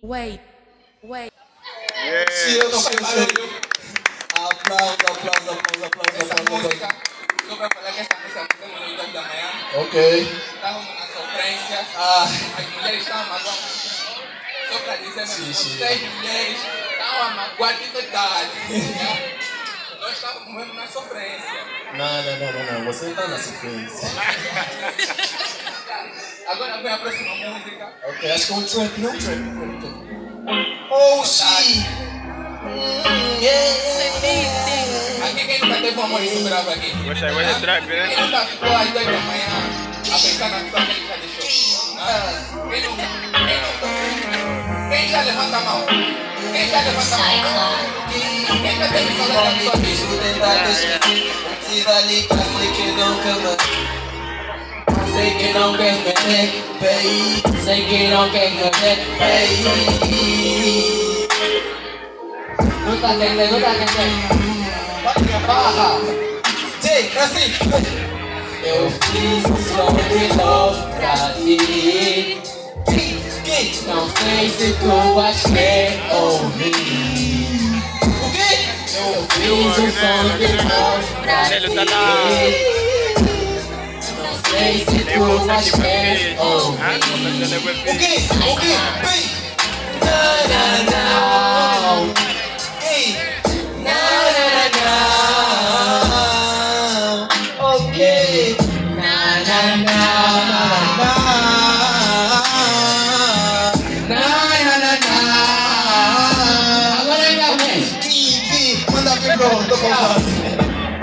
Wait. Se eu não sei. Aplausos. Essa música, só pra falar que essa música aconteceu no 8 da manhã. Ok. Estávamos na sofrência. As mulheres estavam magoando. Só pra dizer mesmo, vocês mulheres estavam a magoar de verdade. Nós estávamos mesmo na sofrência. Não. Você está na sofrência. Agora vem a próxima música. Ok, acho que é um trap, não trap. Ouça! Aqui quem nunca teve um amor insuperável aqui? Gostei de trap, né? Quem nunca ficou às 10 da manhã a pensar na pessoa que ele já deixou? Quem nunca? Quem já levanta a mão? Quem já teve saudade da pessoa que Sei que não quer me ver, sei que não quer me ver, não tá entendendo. Barra, assim. Eu fiz um som de love pra ti. Não sei se tu vais querer ouvir. O quê? Eu fiz um som de love pra ti. Não sei se tu vais querer ouvir. O quê? Vem! Não. Ei! Não. Ok. Agora ainda vem. Manda ver, bro. Tô falando.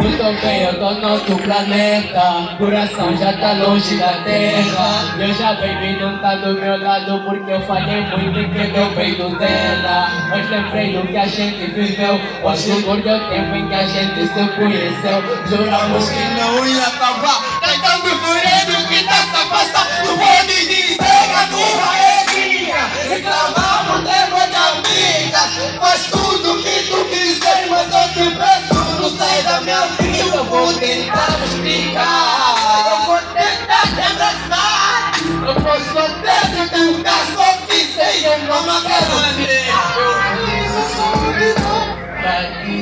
Muito bem, eu tô no outro planeta. Coração já tá longe da terra. Eu já baby não tá do meu lado, porque eu falhei muito em que deu peito dela. Mas lembrei do que a gente viveu. Hoje o gordo é o tempo em que a gente se conheceu. Juramos que não ia acabar. Tá tão diferente que tá se passando. Não pode dizer que a tua é minha. Reclamamos, tema de amiga. Faz tudo que tu quiser, mas eu te peço. Não sai da minha vida, eu vou tentar me explicar. Eu vou tentar te abraçar. Eu posso até te tentar, só que sei eu não me quero ver. Eu fiz um som de love pra ti.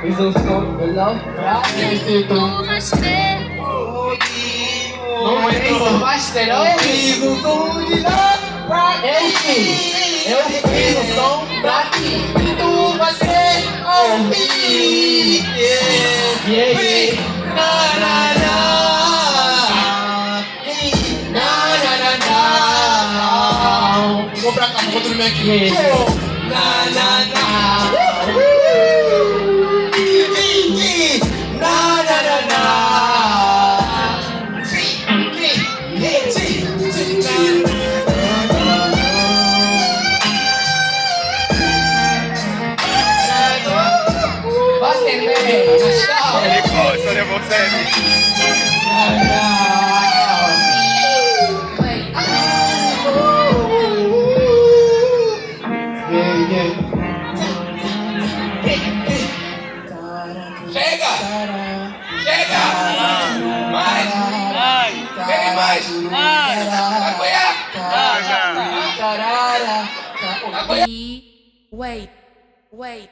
Fiz um som de love pra ti. Se tu vais ter não é isso, vais ter. Eu fiz um som de love pra ti. Eu fiz um som pra ti. Se tu vais ter ouvir. Vou pra cá, vou dormir aqui. Só levou sério. Chega! Mais! Wait.